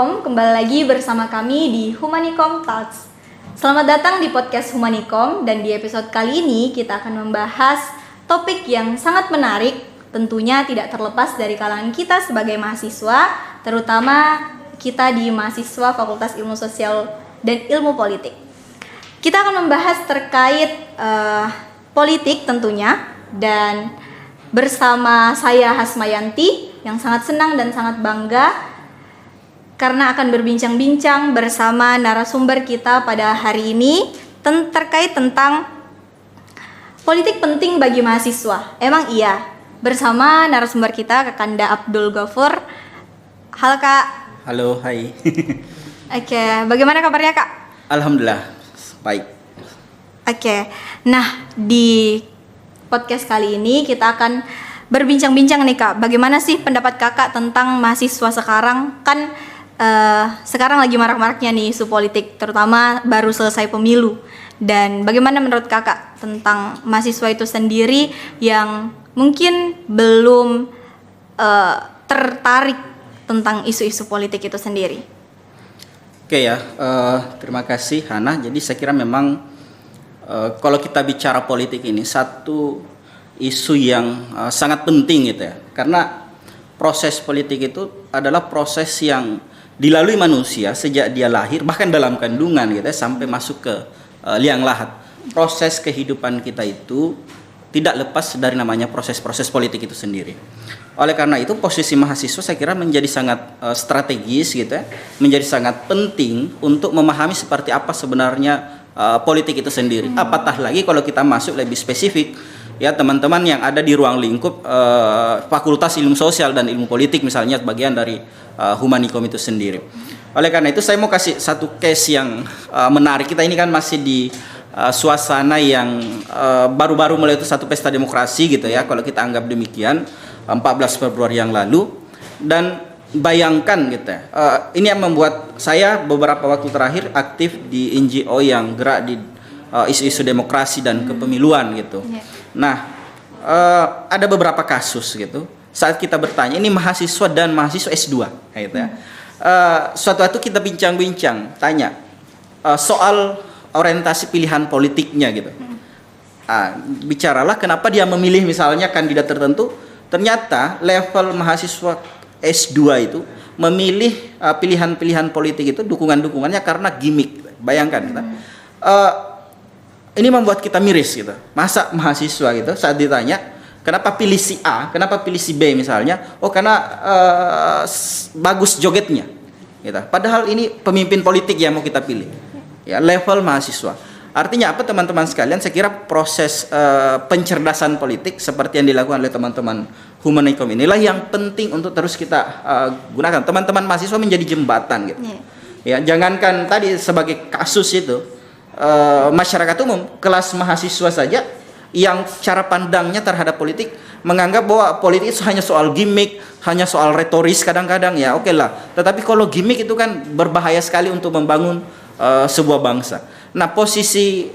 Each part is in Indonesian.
Assalamualaikum, kembali lagi bersama kami di Humanikom Talks. Selamat datang di podcast Humanikom, dan di episode kali ini kita akan membahas topik yang sangat menarik, tentunya tidak terlepas dari kalangan kita sebagai mahasiswa, terutama kita di mahasiswa Fakultas Ilmu Sosial dan Ilmu Politik. Kita akan membahas terkait politik tentunya, dan bersama saya Hasmayanti yang sangat senang dan sangat bangga karena akan berbincang-bincang bersama narasumber kita pada hari ini terkait tentang politik penting bagi mahasiswa. Emang iya, bersama narasumber kita Kakanda Abdul Ghafur. Halo Kak. Halo, hai. Oke, bagaimana kabarnya Kak? Alhamdulillah, baik. Oke, nah di podcast kali ini kita akan berbincang-bincang nih Kak. Bagaimana sih pendapat Kakak tentang mahasiswa sekarang? Kan sekarang lagi marak-maraknya nih isu politik, terutama baru selesai pemilu. Dan bagaimana menurut Kakak tentang mahasiswa itu sendiri yang mungkin belum tertarik tentang isu-isu politik itu sendiri? Oke ya, terima kasih Hana. Jadi saya kira memang kalau kita bicara politik ini satu isu yang sangat penting gitu ya. Karena proses politik itu adalah proses yang dilalui manusia sejak dia lahir, bahkan dalam kandungan gitu ya, sampai masuk ke liang lahat. Proses kehidupan kita itu tidak lepas dari namanya proses-proses politik itu sendiri. Oleh karena itu posisi mahasiswa saya kira menjadi sangat strategis gitu ya, menjadi sangat penting untuk memahami seperti apa sebenarnya politik itu sendiri. Apatah lagi kalau kita masuk lebih spesifik ya, teman-teman yang ada di ruang lingkup Fakultas Ilmu Sosial dan Ilmu Politik misalnya, bagian dari Humanikom itu sendiri. Oleh karena itu saya mau kasih satu case yang menarik. Kita ini kan masih di suasana yang baru-baru mulai itu satu pesta demokrasi gitu ya, kalau kita anggap demikian, 14 Februari yang lalu. Dan bayangkan gitu ya, ini yang membuat saya beberapa waktu terakhir aktif di NGO yang gerak di isu-isu demokrasi dan kepemiluan gitu. Nah, ada beberapa kasus gitu. Saat kita bertanya, ini mahasiswa dan mahasiswa S2 gitu ya. Suatu waktu kita bincang-bincang, tanya soal orientasi pilihan politiknya gitu. Bicaralah kenapa dia memilih misalnya kandidat tertentu. Ternyata level mahasiswa S2 itu memilih pilihan-pilihan politik itu, dukungan-dukungannya karena gimmick. Bayangkan kita. Ini membuat kita miris gitu. Masa mahasiswa gitu saat ditanya kenapa pilih si A, kenapa pilih si B misalnya? Oh karena bagus jogetnya gitu. Padahal ini pemimpin politik yang mau kita pilih. Ya, level mahasiswa. Artinya apa teman-teman sekalian? Saya kira proses pencerdasan politik seperti yang dilakukan oleh teman-teman Humanikom inilah yang penting untuk terus kita gunakan. Teman-teman mahasiswa menjadi jembatan gitu. Ya, jangankan tadi sebagai kasus itu masyarakat umum, kelas mahasiswa saja yang cara pandangnya terhadap politik menganggap bahwa politik itu hanya soal gimmick, hanya soal retoris kadang-kadang ya oke lah. Tetapi kalau gimmick itu kan berbahaya sekali untuk membangun sebuah bangsa. Nah, posisi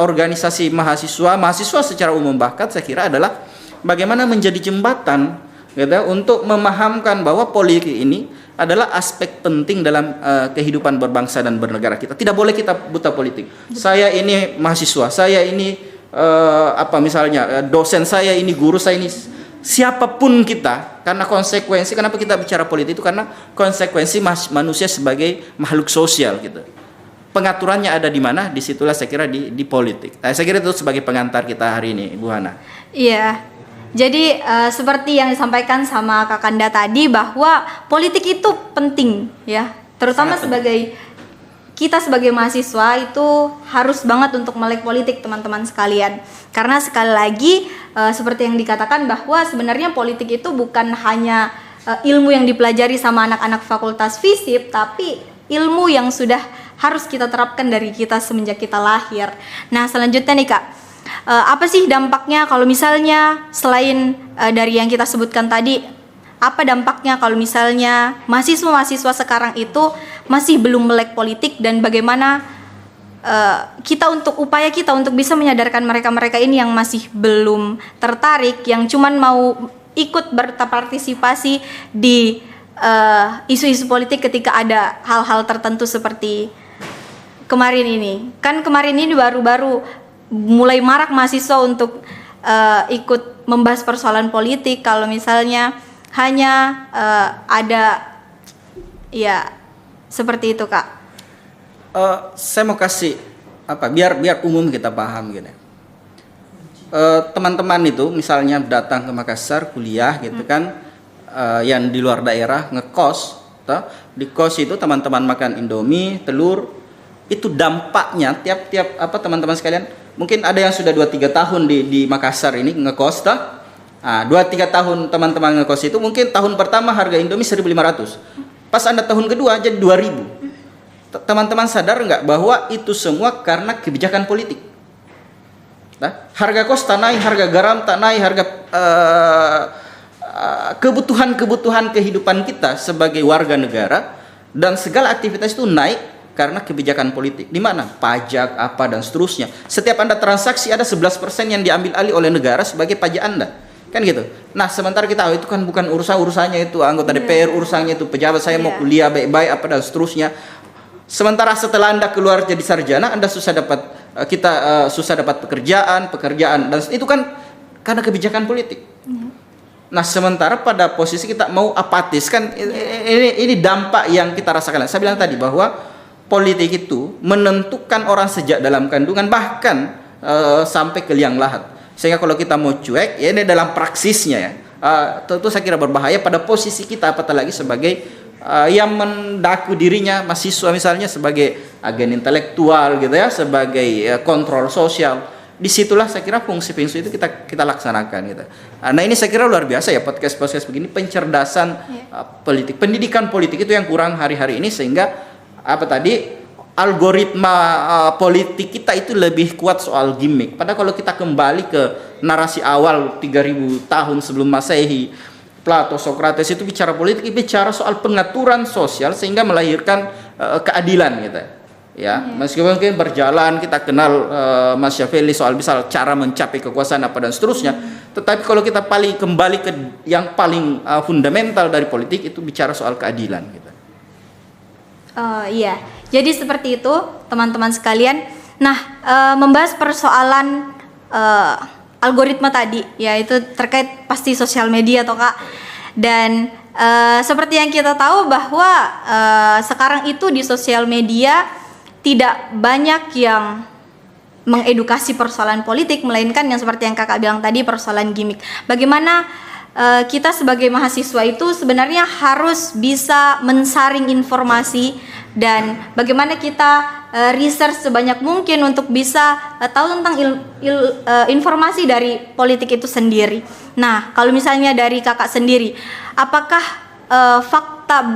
organisasi mahasiswa secara umum bahkan saya kira adalah bagaimana menjadi jembatan gitu, untuk memahamkan bahwa politik ini adalah aspek penting dalam kehidupan berbangsa dan bernegara kita. Tidak boleh kita buta politik. Saya ini mahasiswa, saya ini misalnya dosen, saya ini guru, saya ini siapapun kita, karena konsekuensi. Kenapa kita bicara politik itu? Karena konsekuensi manusia sebagai makhluk sosial gitu. Pengaturannya ada di mana? Disitulah saya kira di politik. Nah, saya kira itu sebagai pengantar kita hari ini, Bu Hana. Iya. Jadi seperti yang disampaikan sama Kakanda tadi, bahwa politik itu penting ya, terutama kita sebagai mahasiswa itu harus banget untuk melek politik teman-teman sekalian. Karena sekali lagi seperti yang dikatakan bahwa sebenarnya politik itu bukan hanya ilmu yang dipelajari sama anak-anak fakultas FISIP, tapi ilmu yang sudah harus kita terapkan dari kita semenjak kita lahir. Nah, selanjutnya nih Kak, apa sih dampaknya kalau misalnya selain dari yang kita sebutkan tadi, apa dampaknya kalau misalnya mahasiswa-mahasiswa sekarang itu masih belum melek politik, dan bagaimana upaya kita untuk bisa menyadarkan mereka-mereka ini yang masih belum tertarik, yang cuman mau ikut berpartisipasi di isu-isu politik ketika ada hal-hal tertentu seperti kemarin ini. Kan kemarin ini baru-baru mulai marak mahasiswa untuk ikut membahas persoalan politik. Kalau misalnya hanya ada ya seperti itu, Kak. Saya mau kasih biar umum kita paham gitu. Teman-teman itu misalnya datang ke Makassar kuliah gitu kan, yang di luar daerah ngekos, di kos itu teman-teman makan Indomie, telur, itu dampaknya tiap teman-teman sekalian, mungkin ada yang sudah 2-3 tahun di Makassar ini ngekos, 2-3 tahun teman-teman ngekos itu mungkin tahun pertama harga Indomie 1.500, pas Anda tahun kedua jadi 2.000. Teman-teman sadar nggak bahwa itu semua karena kebijakan politik? Harga kos tak naik, harga garam tak naik, harga kebutuhan kehidupan kita sebagai warga negara dan segala aktivitas itu naik karena kebijakan politik. Di mana? Pajak apa dan seterusnya. Setiap Anda transaksi ada 11% yang diambil alih oleh negara sebagai pajak Anda. Kan gitu. Nah, sementara kita itu kan bukan urusannya itu anggota DPR, urusannya itu pejabat, saya mau kuliah baik-baik apa dan seterusnya. Sementara setelah Anda keluar jadi sarjana, Anda susah dapat pekerjaan dan itu kan karena kebijakan politik. Nah, sementara pada posisi kita mau apatis kan, ini dampak yang kita rasakan. Saya bilang tadi bahwa politik itu menentukan orang sejak dalam kandungan bahkan sampai ke liang lahat. Sehingga kalau kita mau cuek, ya ini dalam praksisnya ya, tentu saya kira berbahaya pada posisi kita, apatah lagi sebagai yang mendaku dirinya mahasiswa misalnya sebagai agen intelektual gitu ya, sebagai kontrol sosial. Disitulah saya kira fungsi-fungsi itu kita laksanakan gitu. Nah, ini saya kira luar biasa ya podcast begini, pencerdasan politik, pendidikan politik itu yang kurang hari-hari ini, sehingga algoritma politik kita itu lebih kuat soal gimmick. Padahal kalau kita kembali ke narasi awal 3000 tahun sebelum Masehi, Plato, Socrates itu bicara politik, bicara soal pengaturan sosial sehingga melahirkan keadilan gitu. Ya, meskipun mungkin berjalan kita kenal Machiavelli soal misal cara mencapai kekuasaan apa dan seterusnya, tetapi kalau kita kembali ke yang paling fundamental dari politik itu bicara soal keadilan gitu. Iya, jadi seperti itu teman-teman sekalian. Nah, membahas persoalan algoritma tadi, yaitu terkait pasti sosial media toh Kak. Dan seperti yang kita tahu bahwa sekarang itu di sosial media tidak banyak yang mengedukasi persoalan politik, melainkan yang seperti yang kakak bilang tadi, persoalan gimmick. Bagaimana kita sebagai mahasiswa itu sebenarnya harus bisa mensaring informasi, dan bagaimana kita research sebanyak mungkin untuk bisa tahu tentang informasi dari politik itu sendiri. Nah, kalau misalnya dari kakak sendiri, apakah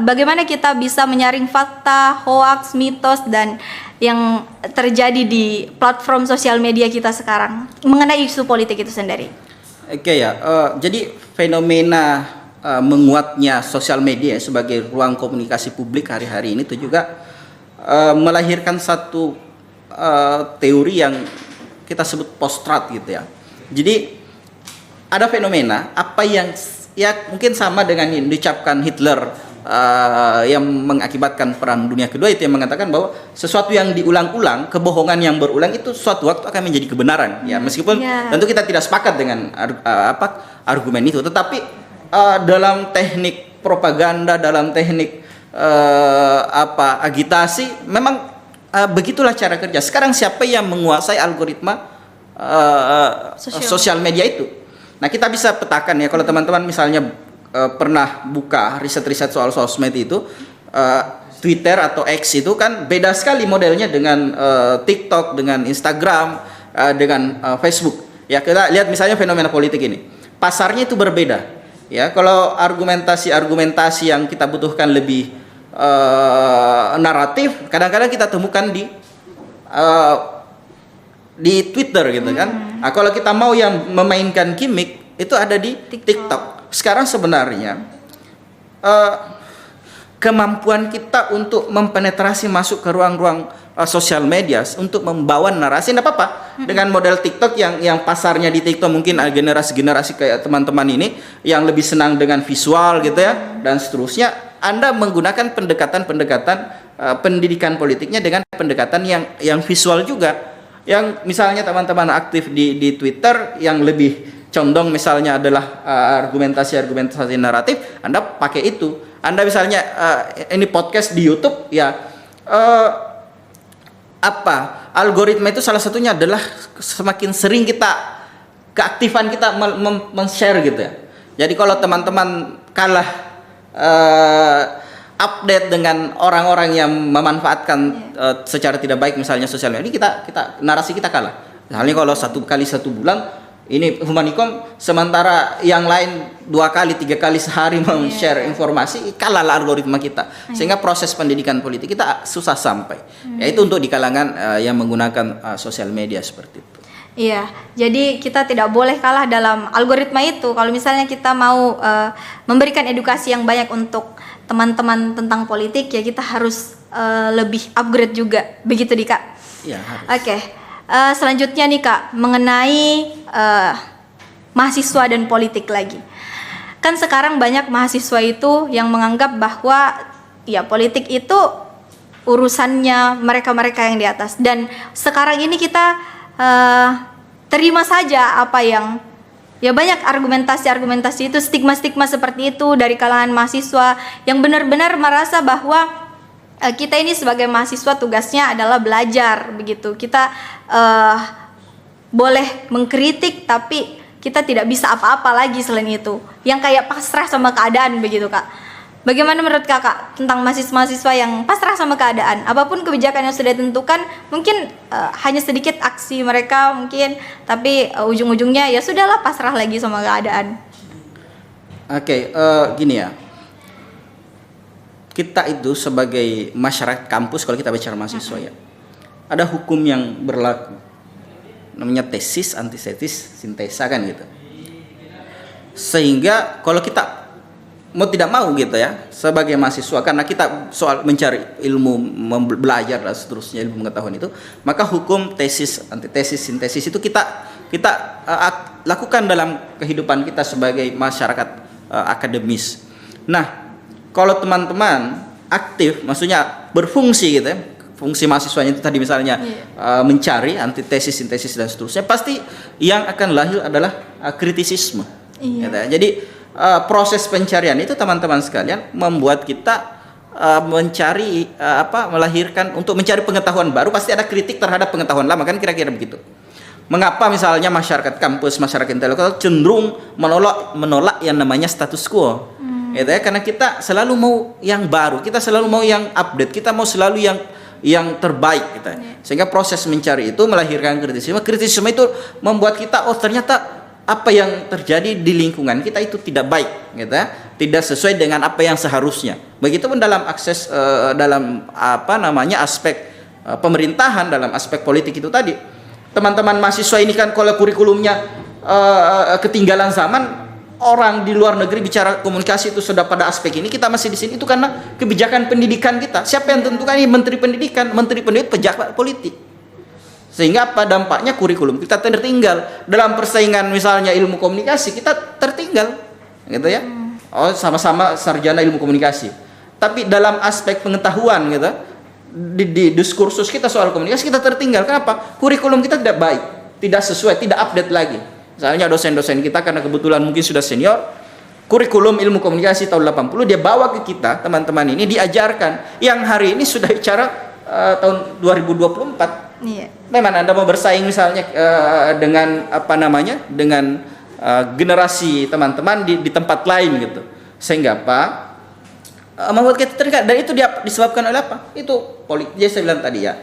bagaimana kita bisa menyaring fakta, hoaks, mitos, dan yang terjadi di platform sosial media kita sekarang mengenai isu politik itu sendiri? Oke ya, jadi fenomena menguatnya sosial media sebagai ruang komunikasi publik hari-hari ini itu juga melahirkan satu teori yang kita sebut post-truth gitu ya. Jadi ada fenomena apa yang ya mungkin sama dengan yang diucapkan Hitler yang mengakibatkan Perang Dunia Kedua, itu yang mengatakan bahwa sesuatu yang diulang-ulang, kebohongan yang berulang itu suatu waktu akan menjadi kebenaran. Ya, meskipun tentu kita tidak sepakat dengan argumen itu, tetapi dalam teknik propaganda, dalam teknik agitasi, memang begitulah cara kerja. Sekarang siapa yang menguasai algoritma sosial media itu? Nah, kita bisa petakan ya, kalau teman-teman misalnya pernah buka riset-riset soal sosmed itu, Twitter atau X itu kan beda sekali modelnya dengan TikTok, dengan Instagram, dengan Facebook. Ya, kita lihat misalnya fenomena politik ini. Pasarnya itu berbeda. Ya, kalau argumentasi yang kita butuhkan lebih naratif, kadang-kadang kita temukan di Twitter gitu kan. Nah, kalau kita mau yang memainkan gimmick itu ada di TikTok. Sekarang sebenarnya kemampuan kita untuk mempenetrasi masuk ke ruang-ruang sosial media untuk membawa narasi, tidak apa-apa dengan model TikTok yang pasarnya di TikTok mungkin generasi kayak teman-teman ini yang lebih senang dengan visual gitu ya dan seterusnya. Anda menggunakan pendekatan-pendekatan pendidikan politiknya dengan pendekatan yang visual juga. Yang misalnya teman-teman aktif di Twitter yang lebih condong misalnya adalah argumentasi naratif, Anda pakai itu. Anda misalnya ini podcast di YouTube ya, algoritma itu salah satunya adalah semakin sering keaktifan kita men-share gitu ya. Jadi kalau teman-teman kalah update dengan orang-orang yang memanfaatkan secara tidak baik misalnya sosial media, ini kita narasi kita kalah. Misalnya kalau 1 kali 1 bulan ini Humanikom, sementara yang lain 2 kali 3 kali sehari share informasi, kalah algoritma kita, sehingga proses pendidikan politik kita susah sampai. Yaitu untuk di kalangan yang menggunakan sosial media seperti itu. Iya, jadi kita tidak boleh kalah dalam algoritma itu. Kalau misalnya kita mau memberikan edukasi yang banyak untuk teman-teman tentang politik, ya kita harus lebih upgrade juga. Begitu nih Kak? Iya, harus. Oke. Selanjutnya nih Kak, mengenai mahasiswa dan politik lagi. Kan sekarang banyak mahasiswa itu yang menganggap bahwa ya politik itu urusannya mereka-mereka yang di atas. Dan sekarang ini kita terima saja apa yang ya banyak argumentasi itu, stigma seperti itu dari kalangan mahasiswa yang benar-benar merasa bahwa kita ini sebagai mahasiswa tugasnya adalah belajar begitu. Kita boleh mengkritik tapi kita tidak bisa apa-apa lagi selain itu. Yang kayak pasrah sama keadaan begitu Kak. Bagaimana menurut Kakak tentang mahasiswa yang pasrah sama keadaan? Apapun kebijakan yang sudah ditentukan, mungkin hanya sedikit aksi mereka mungkin, tapi ujung-ujungnya ya sudahlah pasrah lagi sama keadaan. Oke, gini ya. Kita itu sebagai masyarakat kampus, kalau kita bicara mahasiswa ya, ada hukum yang berlaku. Namanya tesis, antitesis, sintesa kan gitu. Sehingga kalau kita mau tidak mau gitu ya sebagai mahasiswa, karena kita soal mencari ilmu, belajar dan seterusnya, ilmu pengetahuan itu, maka hukum tesis, antitesis, sintesis itu kita lakukan dalam kehidupan kita sebagai masyarakat akademis. Nah, kalau teman-teman aktif, maksudnya berfungsi gitu ya, fungsi mahasiswanya itu tadi misalnya mencari antitesis, sintesis dan seterusnya, pasti yang akan lahir adalah kritisisme. Gitu ya. Jadi proses pencarian itu teman-teman sekalian membuat kita melahirkan untuk mencari pengetahuan baru, pasti ada kritik terhadap pengetahuan lama, kan kira-kira begitu. Mengapa misalnya masyarakat kampus, masyarakat intelektual cenderung menolak yang namanya status quo? Gitu ya, karena kita selalu mau yang baru, kita selalu mau yang update, kita mau selalu yang terbaik gitu. Sehingga proses mencari itu melahirkan kritisisme. Kritisisme itu membuat kita ternyata apa yang terjadi di lingkungan kita itu tidak baik gitu ya, tidak sesuai dengan apa yang seharusnya. Begitupun dalam aspek pemerintahan, dalam aspek politik itu tadi. Teman-teman mahasiswa ini kan kalau kurikulumnya ketinggalan zaman, orang di luar negeri bicara komunikasi itu sudah pada aspek ini, kita masih di sini, itu karena kebijakan pendidikan kita. Siapa yang tentukan? Ini menteri pendidikan pejabat politik. Sehingga apa dampaknya? Kurikulum kita tertinggal. Dalam persaingan misalnya ilmu komunikasi, kita tertinggal gitu ya. Oh, sama-sama sarjana ilmu komunikasi, tapi dalam aspek pengetahuan gitu, di diskursus kita soal komunikasi kita tertinggal. Kenapa? Kurikulum kita tidak baik, tidak sesuai, tidak update lagi. Misalnya dosen-dosen kita karena kebetulan mungkin sudah senior, kurikulum ilmu komunikasi tahun 80 dia bawa ke kita, teman-teman ini diajarkan yang hari ini sudah bicara tahun 2024. Iya. Memang Anda mau bersaing misalnya dengan dengan generasi teman-teman di tempat lain gitu. Sehingga apa? Membuat kita terikat, dan itu disebabkan oleh apa? Itu politik. Jadi saya bilang tadi ya,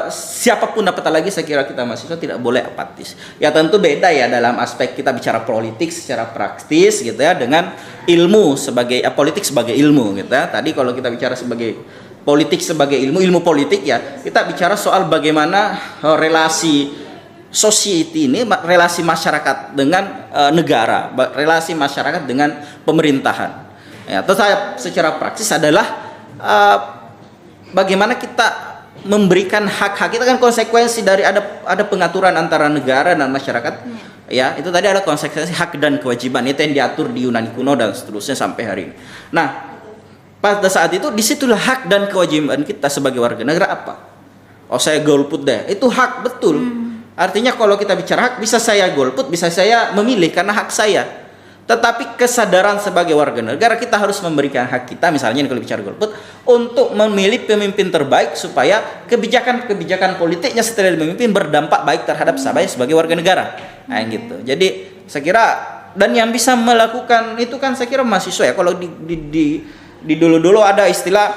siapapun dapat lagi, saya kira kita mahasiswa tidak boleh apatis. Ya tentu beda ya dalam aspek kita bicara politik secara praktis gitu ya, dengan ilmu sebagai politik sebagai ilmu gitu ya. Tadi kalau kita bicara sebagai politik sebagai ilmu politik ya, kita bicara soal bagaimana relasi society ini, relasi masyarakat dengan negara, relasi masyarakat dengan pemerintahan. Ya, atau secara praktis adalah bagaimana kita memberikan hak-hak kita, kan konsekuensi dari ada pengaturan antara negara dan masyarakat. Ya, itu tadi ada konsekuensi hak dan kewajiban, itu yang diatur di Yunani kuno dan seterusnya sampai hari ini. Nah, pada saat itu disitulah hak dan kewajiban kita sebagai warga negara apa. Oh, saya golput deh, itu hak betul. Artinya kalau kita bicara hak, bisa saya golput, bisa saya memilih karena hak saya. Tetapi kesadaran sebagai warga negara, kita harus memberikan hak kita, misalnya kalau bicara golput, untuk memilih pemimpin terbaik supaya kebijakan-kebijakan politiknya setelah memimpin berdampak baik terhadap saya sebagai warga negara. Nah, gitu. Jadi saya kira, dan yang bisa melakukan itu kan saya kira mahasiswa ya. Kalau di dulu-dulu ada istilah,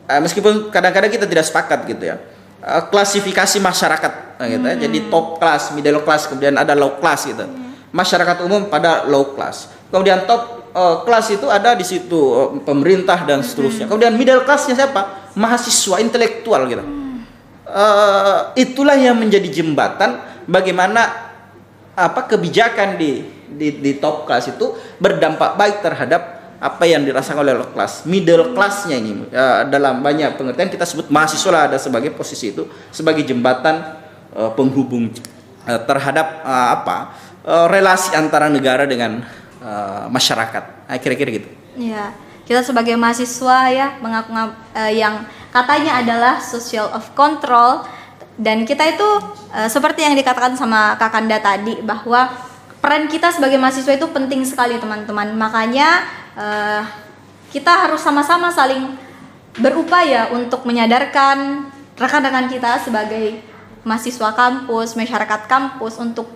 meskipun kadang-kadang kita tidak sepakat gitu ya, klasifikasi masyarakat gitu ya. Jadi top class, middle class, kemudian ada low class gitu. Masyarakat umum pada low class. Kemudian top class itu ada di situ pemerintah dan seterusnya. Kemudian middle classnya siapa? Mahasiswa intelektual gitu. Itulah yang menjadi jembatan bagaimana kebijakan di top class itu berdampak baik terhadap apa yang dirasakan oleh low class. Middle classnya ini dalam banyak pengertian kita sebut mahasiswa lah ada sebagai posisi itu sebagai jembatan penghubung terhadap relasi antara negara dengan masyarakat. Kira-kira gitu. Iya, kita sebagai mahasiswa ya mengaku yang katanya adalah social of control, dan kita itu seperti yang dikatakan sama Kakanda tadi bahwa peran kita sebagai mahasiswa itu penting sekali teman-teman. Makanya kita harus sama-sama saling berupaya untuk menyadarkan rekan-rekan kita sebagai mahasiswa kampus, masyarakat kampus untuk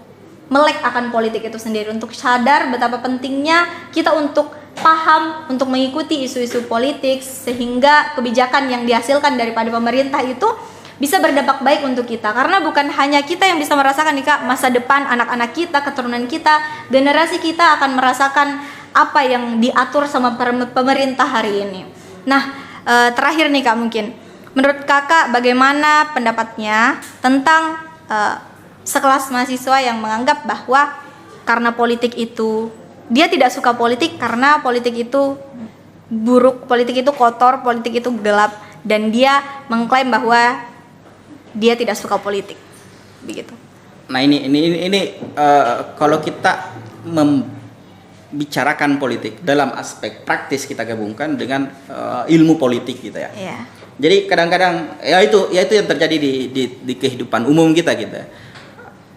melek akan politik itu sendiri, untuk sadar betapa pentingnya kita untuk paham, untuk mengikuti isu-isu politik sehingga kebijakan yang dihasilkan daripada pemerintah itu bisa berdampak baik untuk kita. Karena bukan hanya kita yang bisa merasakan nih Kak, masa depan anak-anak kita, keturunan kita, generasi kita akan merasakan apa yang diatur sama pemerintah hari ini. Nah, terakhir nih Kak, mungkin menurut Kakak bagaimana pendapatnya tentang sekelas mahasiswa yang menganggap bahwa karena politik itu, dia tidak suka politik karena politik itu buruk, politik itu kotor, politik itu gelap, dan dia mengklaim bahwa dia tidak suka politik, begitu. Nah ini kalau kita membicarakan politik dalam aspek praktis kita gabungkan dengan ilmu politik gitu ya. Yeah. Jadi kadang-kadang ya itu yang terjadi di kehidupan umum kita gitu.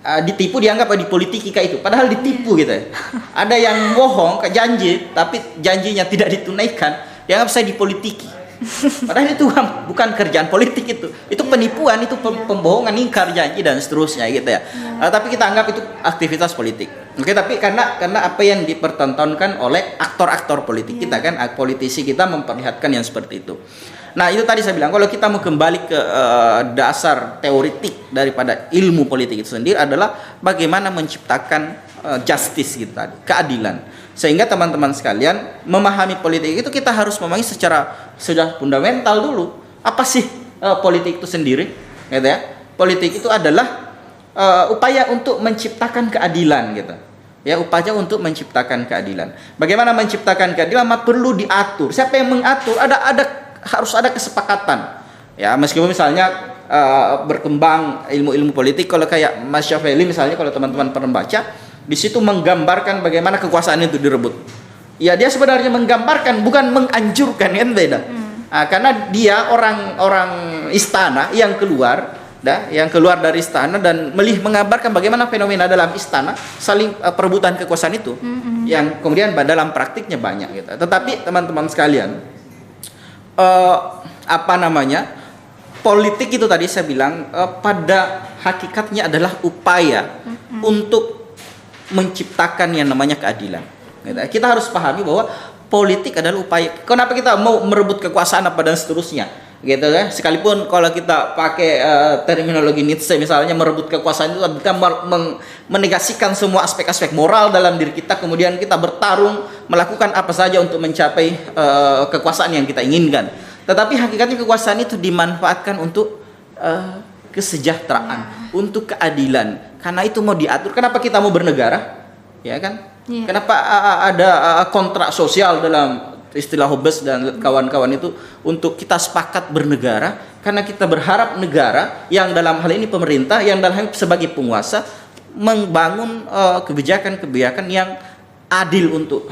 Ditipu dianggap di politika itu, padahal ditipu gitu ya. Ada yang bohong, janji, tapi janjinya tidak ditunaikan, dianggap saya dipolitiki. Padahal itu bukan kerjaan politik itu penipuan, itu pembohongan, ingkar janji dan seterusnya gitu ya. Tapi kita anggap itu aktivitas politik. Oke, tapi karena apa yang dipertontonkan oleh aktor-aktor politik kita kan, politisi kita memperlihatkan yang seperti itu. Nah itu tadi saya bilang, kalau kita mau kembali ke dasar teoritik daripada ilmu politik itu sendiri adalah bagaimana menciptakan justice gitu tadi, keadilan. Sehingga teman-teman sekalian memahami politik itu kita harus memahami secara sudah fundamental dulu. Apa sih politik itu sendiri? Gitu ya. Politik itu adalah upaya untuk menciptakan keadilan gitu. Ya, upaya untuk menciptakan keadilan. Bagaimana menciptakan keadilan? Perlu diatur. Siapa yang mengatur? Harus ada kesepakatan. Ya, meskipun misalnya berkembang ilmu-ilmu politik, kalau kayak Machiavelli misalnya, kalau teman-teman pernah baca, di situ menggambarkan bagaimana kekuasaan itu direbut. Ya, dia sebenarnya menggambarkan, bukan menganjurkan, kan beda. Karena dia orang istana yang keluar dari istana dan mengabarkan bagaimana fenomena dalam istana saling perebutan kekuasaan itu, yang kemudian dalam praktiknya banyak gitu. Tetapi teman-teman sekalian, politik itu tadi saya bilang pada hakikatnya adalah upaya untuk menciptakan yang namanya keadilan. Kita harus pahami bahwa politik adalah upaya. Kenapa kita mau merebut kekuasaan apa dan seterusnya, gitu ya? Sekalipun kalau kita pakai terminologi Nietzsche misalnya, merebut kekuasaan itu kita menegasikan semua aspek-aspek moral dalam diri kita, kemudian kita bertarung melakukan apa saja untuk mencapai kekuasaan yang kita inginkan. Tetapi hakikatnya kekuasaan itu dimanfaatkan untuk kesejahteraan, untuk keadilan. Karena itu mau diatur. Kenapa kita mau bernegara? Ya kan? Yeah. Kenapa ada kontrak sosial dalam istilah Hobbes dan kawan-kawan itu untuk kita sepakat bernegara? Karena kita berharap negara yang dalam hal ini pemerintah, yang dalam hal ini sebagai penguasa, membangun kebijakan-kebijakan yang adil untuk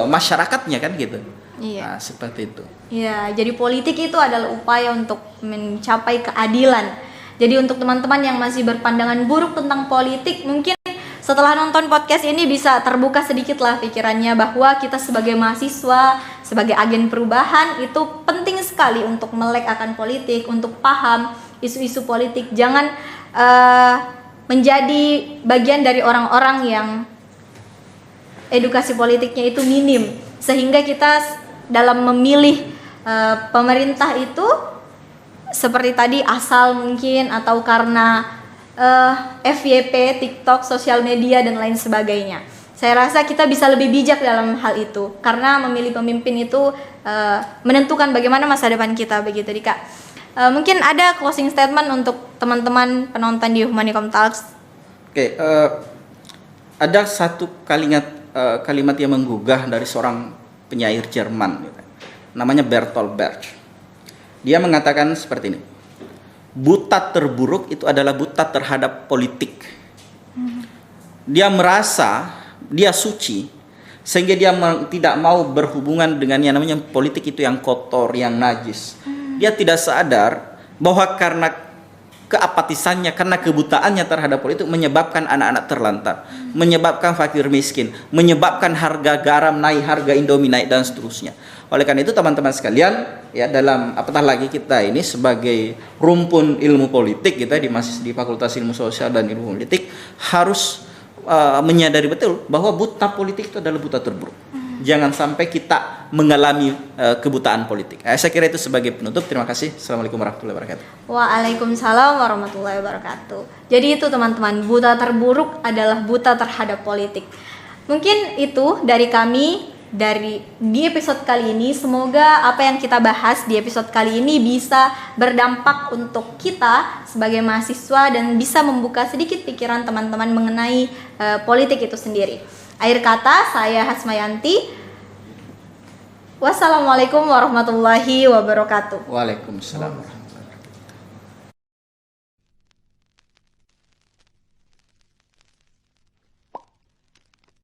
masyarakatnya kan gitu. Iya. Nah, seperti itu. Ya, jadi politik itu adalah upaya untuk mencapai keadilan. Jadi untuk teman-teman yang masih berpandangan buruk tentang politik, mungkin setelah nonton podcast ini bisa terbuka sedikit lah pikirannya bahwa kita sebagai mahasiswa, sebagai agen perubahan itu penting sekali untuk melek akan politik, untuk paham isu-isu politik. Jangan menjadi bagian dari orang-orang yang edukasi politiknya itu minim, sehingga kita dalam memilih pemerintah itu seperti tadi asal mungkin, atau karena FYP, TikTok, sosial media dan lain sebagainya. Saya rasa kita bisa lebih bijak dalam hal itu, karena memilih pemimpin itu menentukan bagaimana masa depan kita, begitu Dika. Mungkin ada closing statement untuk teman-teman penonton di Humanikom Talks. Oke, ada satu kalimat yang menggugah dari seorang penyair Jerman, gitu. Namanya Bertolt Brecht. Dia mengatakan seperti ini: buta terburuk itu adalah buta terhadap politik. Dia merasa dia suci, sehingga dia tidak mau berhubungan dengan yang namanya politik itu yang kotor, yang najis. Dia tidak sadar bahwa karena keapatisannya, karena kebutaannya terhadap politik menyebabkan anak-anak terlantar, menyebabkan fakir miskin, menyebabkan harga garam naik, harga Indomie naik, dan seterusnya. Oleh karena itu teman-teman sekalian, ya, dalam apatah lagi kita ini sebagai rumpun ilmu politik, kita di Fakultas Ilmu Sosial dan Ilmu Politik harus menyadari betul bahwa buta politik itu adalah buta terburuk. Jangan sampai kita mengalami kebutaan politik. Saya kira itu sebagai penutup. Terima kasih. Assalamualaikum warahmatullahi wabarakatuh. Waalaikumsalam warahmatullahi wabarakatuh. Jadi itu teman-teman, buta terburuk adalah buta terhadap politik. Mungkin itu dari kami di episode kali ini. Semoga apa yang kita bahas di episode kali ini bisa berdampak untuk kita sebagai mahasiswa dan bisa membuka sedikit pikiran teman-teman mengenai politik itu sendiri. Akhir kata, saya Hasmayanti. Wassalamualaikum warahmatullahi wabarakatuh. Waalaikumsalam.